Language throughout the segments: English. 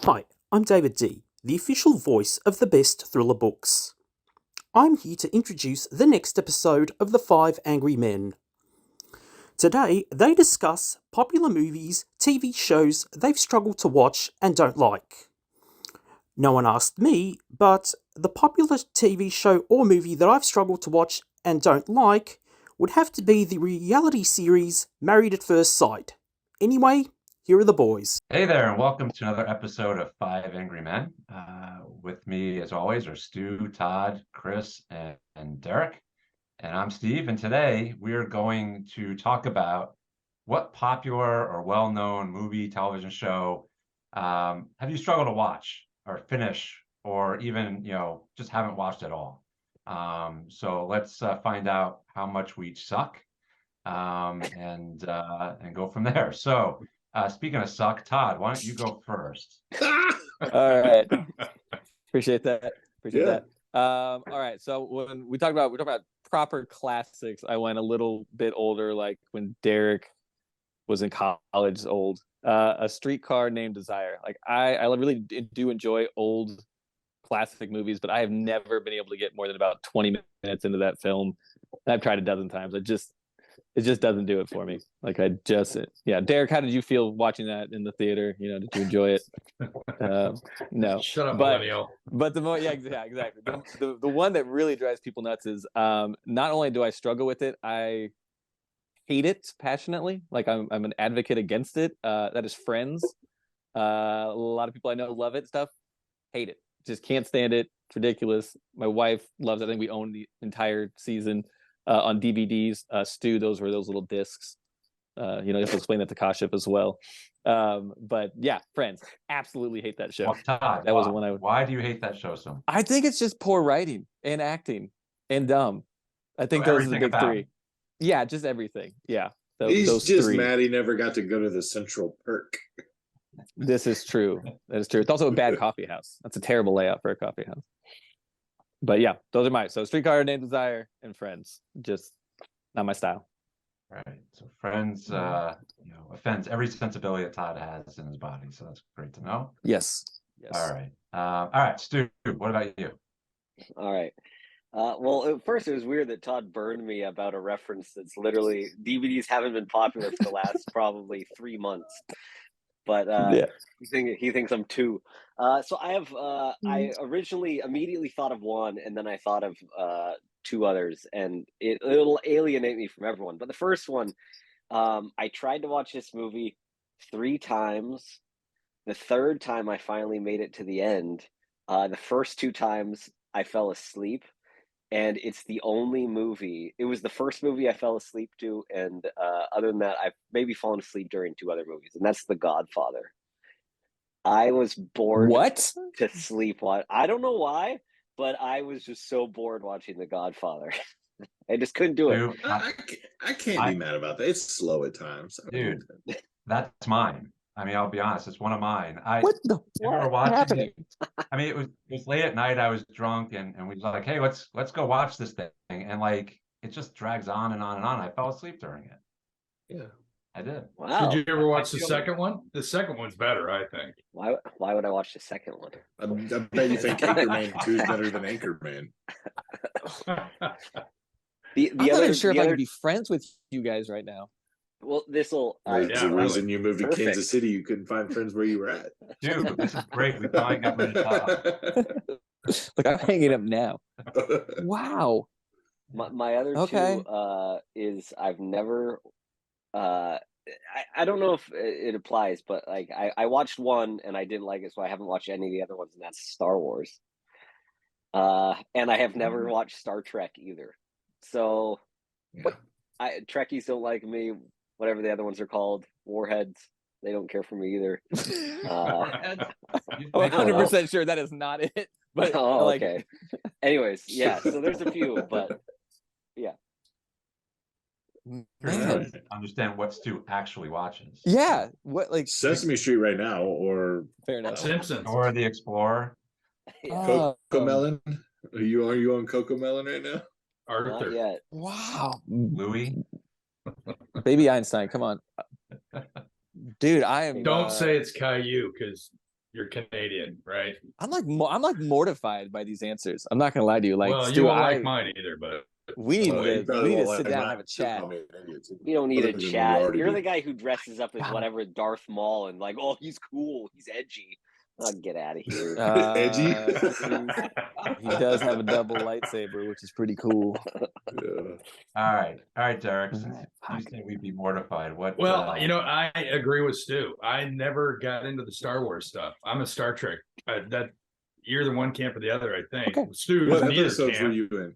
Hi, I'm David D., the official voice of the best thriller books. I'm here to introduce the next episode of The Five Angry Men. Today, they discuss popular movies, TV shows they've struggled to watch and don't like. No one asked me, but the popular TV show or movie that I've struggled to watch and don't like would have to be the reality series Married at First Sight. Anyway, here are the boys. Hey there, and welcome to another episode of Five Angry Men. With me, as always, are Stu, Todd, Chris, and Derek. And I'm Steve, and today we're going to talk about what popular or well-known movie, television show have you struggled to watch or finish, or even, just haven't watched at all. So let's find out how much we each suck, and go from there. So. Speaking of suck, Todd, why don't you go first? All right. Appreciate that. All right. So when we talk about proper classics, I went a little bit older, like when Derek was in college old. A Streetcar Named Desire. Like I really do enjoy old classic movies, but I have never been able to get more than about 20 minutes into that film. I've tried a dozen times. It just doesn't do it for me. Derek, how did you feel watching that in the theater? Did you enjoy it? No. Shut up, but, millennial. But exactly. The one that really drives people nuts is not only do I struggle with it, I hate it passionately. Like I'm an advocate against it. That is Friends. A lot of people I know love it. Stuff hate it. Just can't stand it. It's ridiculous. My wife loves it. I think we own the entire season. On DVDs, Stu, those were those little discs. You have to explain that to Kashif as well. But yeah, Friends, absolutely hate that show. Well, Todd, that was one I. Why do you hate that show so much? I think it's just poor writing and acting and dumb. I think those are the big three. Yeah, just everything. Yeah, He's those just three. mad he never got to go to the Central Perk. This is true. That is true. It's also a bad coffee house. That's a terrible layout for a coffee house. But yeah, those are mine. So Streetcar Named Desire and Friends, just not my style. Right. So Friends, offends every sensibility that Todd has in his body. So that's great to know. Yes. All right. Stu, what about you? All right. Well, at first it was weird that Todd burned me about a reference that's literally DVDs haven't been popular for the last probably 3 months. But he thinks I'm two. So I have I originally immediately thought of one, and then I thought of two others, and it'll alienate me from everyone. But the first one, I tried to watch this movie 3 times. The third time I finally made it to the end. The first 2 times I fell asleep. And it's the only movie. It was the first movie I fell asleep to, and other than that, I've maybe fallen asleep during 2 other movies, and that's The Godfather. I was bored to sleep. I don't know why, but I was just so bored watching The Godfather. I just couldn't do it. I can't be mad about that. It's slow at times. Dude, that's mine. I mean, I'll be honest, it's one of mine. What watching it. I mean, it was late at night. I was drunk, and we was like, hey, let's go watch this thing. And like, it just drags on and on and on. I fell asleep during it. Yeah, I did. Wow. Did you ever watch the second one? The second one's better, I think. Why would I watch the second one? I bet you think Anchorman 2 is better than Anchorman. I'm not even sure if I can be friends with you guys right now. Well, this'll. There's a reason you moved to Kansas City. You couldn't find friends where you were at. Dude, this is great. We finally got rid of Todd. Look, I'm hanging up now. Wow. My other two is I've never. I don't know if it applies, but like I watched one and I didn't like it, so I haven't watched any of the other ones, and that's Star Wars. And I have never watched Star Trek either. So, Trekkies don't like me. Whatever the other ones are called, Warheads, they don't care for me either. I'm 100% sure that is not it. But okay. Anyways, yeah. So there's a few, but yeah. Man. Understand what Stu actually watches. Yeah, what like Sesame Street right now, or fair enough. Simpsons, or The Explorer. Coco Melon. Are you on Coco Melon right now? Arthur. Not yet. Wow. Louis. Baby Einstein, come on. Dude, I am. Don't say it's Caillou, because you're Canadian, right? I'm like mortified by these answers. I'm not gonna lie to you. Like, Well, Stu, you won't like mine either, but we need You to probably won't sit like down and mine. have a She'll chat. call me an idiot, too. You don't need a Other than what you chat. already You're do. the guy who dresses up as God. whatever Darth Maul and like, oh, he's cool, he's edgy. Oh, get out of here. Edgy. He does have a double lightsaber, which is pretty cool. Yeah. All right, Derek. All Since right, you said we'd be mortified, what? well, I agree with Stu. I never got into the Star Wars stuff. I'm a Star Trek. That you're the one camp or the other, I think. Okay. Stu What was neither episodes were camp. you in?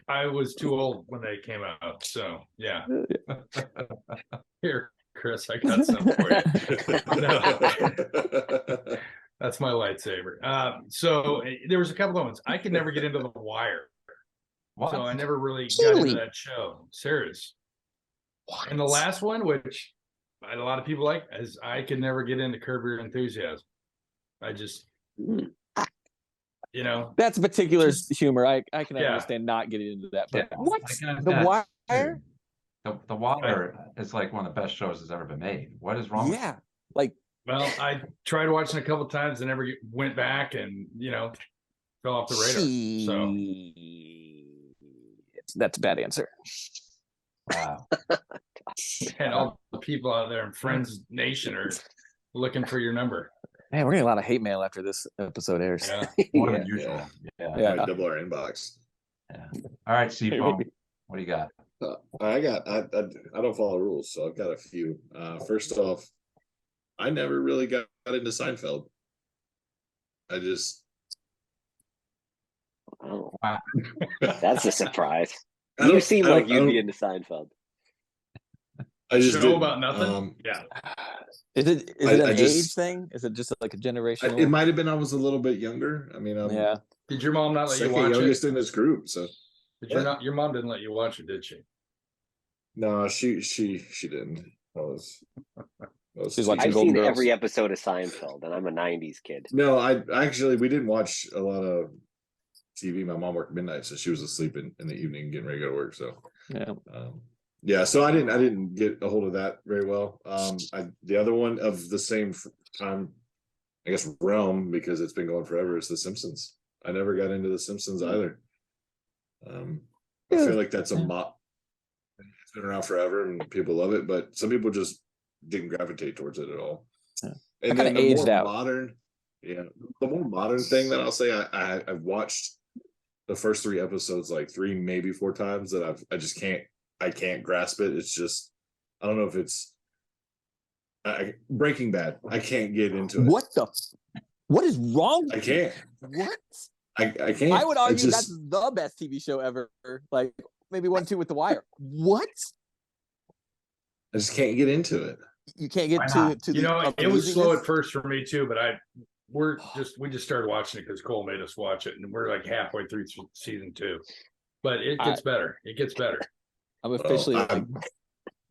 I was too old when they came out, so yeah. Here, Chris, I got some for you. No. That's my lightsaber. So there was a couple of ones. I could never get into The Wire, What? so I never really got Really? into that show. Serious. And the last one, which a lot of people like, is I could never get into Curb Your Enthusiasm. I just, you know, That's particular humor. I can Yeah. understand not getting into that. But Yeah, what? I can The understand. Wire? The Wire is like one of the best shows that's ever been made. What is wrong? Yeah. Like, well, I tried watching a couple times and never went back, and you know, fell off the radar. So that's a bad answer. Wow. and all the people out there in Friends Nation are looking for your number. Man, we're getting a lot of hate mail after this episode airs. Yeah. More Yeah. than usual. Yeah. Yeah. Might double our inbox. All right, Seafoam. What do you got? I don't follow rules, so I've got a few. First off, I never really got into Seinfeld. I just Oh, Wow. that's a surprise. I You don't- seem I like don't- you'd I be don't- into Seinfeld. I just Show didn't. about nothing. Yeah. Is it I- an I age just- thing? Is it just like a generational? It might have been I was a little bit younger. I mean, I'm Yeah. Did your mom not let you second watch youngest it? in this group, so Did your mom didn't let you watch it, did she? no, she didn't. I was She's watching I've Golden seen Girls. every episode of Seinfeld, and I'm a '90s kid. No, I actually we didn't watch a lot of TV. My mom worked midnight, so she was asleep in the evening, getting ready to go to work. So Yeah. yeah, so I didn't get a hold of that very well. The other one of the same time, I guess, realm, because it's been going forever, is The Simpsons. I never got into The Simpsons either. I feel like that's a mop. It's been around forever and people love it, but some people just didn't gravitate towards it at all. Yeah. And I then kinda the aged more out. modern, the more modern thing that I'll say, I've watched the first 3 episodes like 3, maybe 4 times. That I can't grasp it. It's just, I don't know if it's Breaking Bad. I can't get into it. What is wrong? I can't. What? I can't. I would argue It's that's just, the best TV show ever. Like maybe 1-2 with The Wire. What? I just can't get into it. You can't get Why to not? the You know, it was slow amazingness? at first for me too, but we just started watching it because Cole made us watch it, and we're like halfway through season 2. But it gets better. It gets better. I'm officially Well, like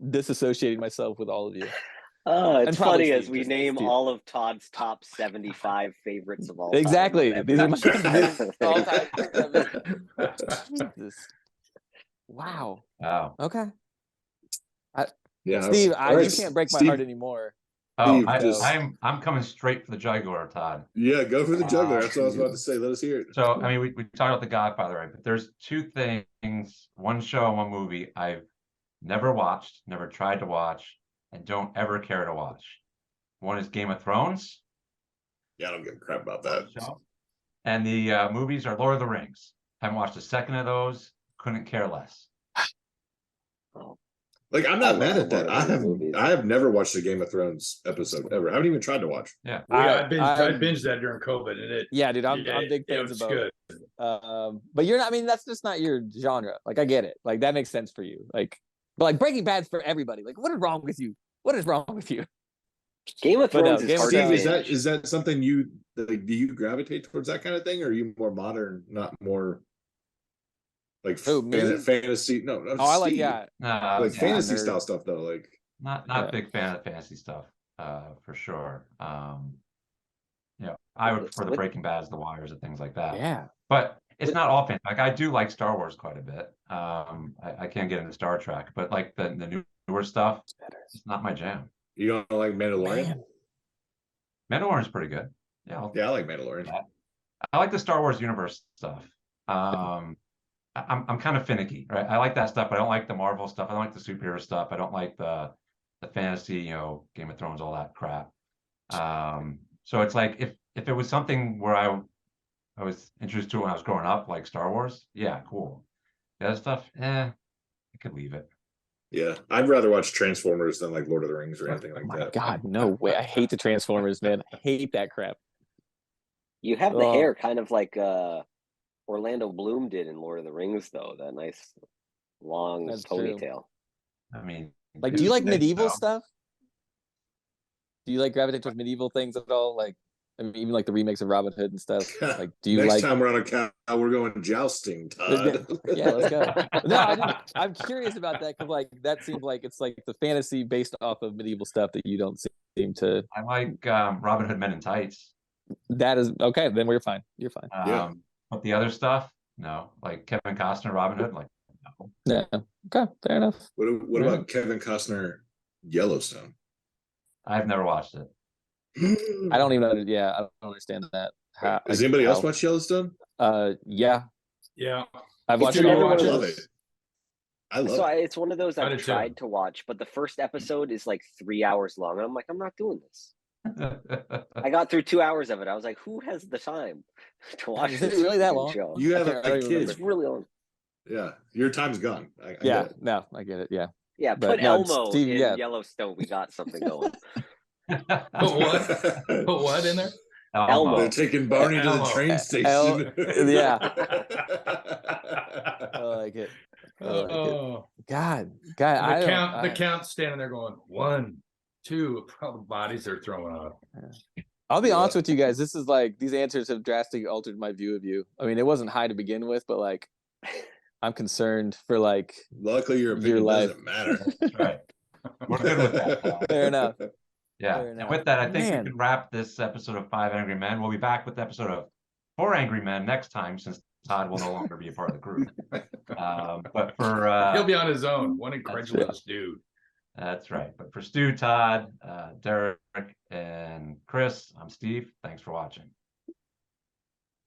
disassociating myself with all of you. Oh, And it's probably funny as Steve, we just name Steve. all of Todd's top 75 favorites of all time. Exactly. These are my all-time all-time. Jesus. Wow. Wow. Okay. Yeah, Steve, all right, you can't break my Steve, heart anymore. Oh, Steve, I'm coming straight for the jugular, Todd. Yeah, go for the juggler. That's what I was about to say. Let us hear it. So, I mean, we talked about The Godfather, right? But there's 2 things, one show and one movie I've never watched, never tried to watch, and don't ever care to watch. One is Game of Thrones. Yeah, I don't give a crap about that. Show. And the movies are Lord of the Rings. Haven't watched a second of those. Couldn't care less. Like, I'm I not mad love at that. Lord of the movies. I have never watched a Game of Thrones episode ever. I haven't even tried to watch. Yeah. I binged that during COVID, and it Yeah, dude, I'm big it fans was of good. both. But you're not. I mean, that's just not your genre. Like, I get it. Like, that makes sense for you. Like, but like Breaking Bad's for everybody. Like, what is wrong with you? What is wrong with you? Game of But no, Thrones Game is of hard to Thrones- Steve, binge. is that something you like? Do you gravitate towards that kind of thing, or are you more modern, not more like Who, me? fantasy? No, Oh, I like Steve. yeah. Like Yeah, fantasy nerd. style stuff though. Like, not Yeah. a big fan of fantasy stuff, for sure. I would prefer the What- Breaking Bads, the Wires, and things like that. Yeah. But it's not all fantasy. Like, I do like Star Wars quite a bit. I can't get into Star Trek, but like the newer stuff, it's not my jam. you don't like Mandalorian? Man. Mandalorian's pretty good. Yeah, Yeah, I like Mandalorian. I like the Star Wars universe stuff. I'm kind of finicky, right? I like that stuff, but I don't like the Marvel stuff. I don't like the superhero stuff. I don't like the fantasy, you know, Game of Thrones, all that crap. So it's like if it was something where I was introduced to it when I was growing up, like Star Wars, yeah, cool. The other stuff, I could leave it. Yeah, I'd rather watch Transformers than like Lord of the Rings or anything like Oh my that. God, no way! I hate the Transformers, man. I hate that crap. You have the Oh. hair kind of like Orlando Bloom did in Lord of the Rings, though. That nice long That's true. ponytail. I mean, Like, it do you was like nice, medieval though. stuff? Do you like gravitate towards medieval things at all? Like, I mean, even like the remakes of Robin Hood and stuff. Like, do you Next like? time we're on a cow, we're going jousting, Todd. Yeah, let's go. No, I didn't. I'm curious about that because like that seems like it's like the fantasy based off of medieval stuff that you don't seem to. I like Robin Hood Men in Tights. That is okay. Then we're fine. You're fine. Yeah. But the other stuff, no. Like Kevin Costner, Robin Hood, like no. Yeah. Okay. Fair enough. What Yeah. about Kevin Costner Yellowstone? I've never watched it. I don't even. Yeah, I don't understand that. How, Does like, anybody else how- watch Yellowstone? Yeah, Yeah. I've watched It's it another all. one of I love those- it. I love So it. it's one of those I I've did too. tried to watch, but the first episode is like 3 hours long, and I'm like, I'm not doing this. I got through 2 hours of it. I was like, who has the time to watch Is it this really that freaking long? show? You have I don't a even kid. It's really long. Yeah, your time's gone. I Yeah, get it. no, I get it. Yeah, Yeah, But put no, Elmo Steve, in yeah. Yellowstone. We got something going. Put what? Put what in there? Elmo. They're taking Barney to the Elmo. train station. yeah. I like it. I like it. Oh, God, and I the count's standing there going 1, 2. Probably bodies they're throwing out. I'll be Yeah. honest with you guys. This is like these answers have drastically altered my view of you. I mean, it wasn't high to begin with, but like, I'm concerned for like. Luckily, your Your opinion life. doesn't matter. That's right. We're good with that. Fair enough. Yeah. Fair And enough. with that, I think Man. we can wrap this episode of 5 Angry Men. We'll be back with the episode of 4 Angry Men next time, since Todd will no longer be a part of the group. But for He'll be on his own. One incredulous dude. that's right. But for Stu, Todd, Derek, and Chris, I'm Steve. Thanks for watching.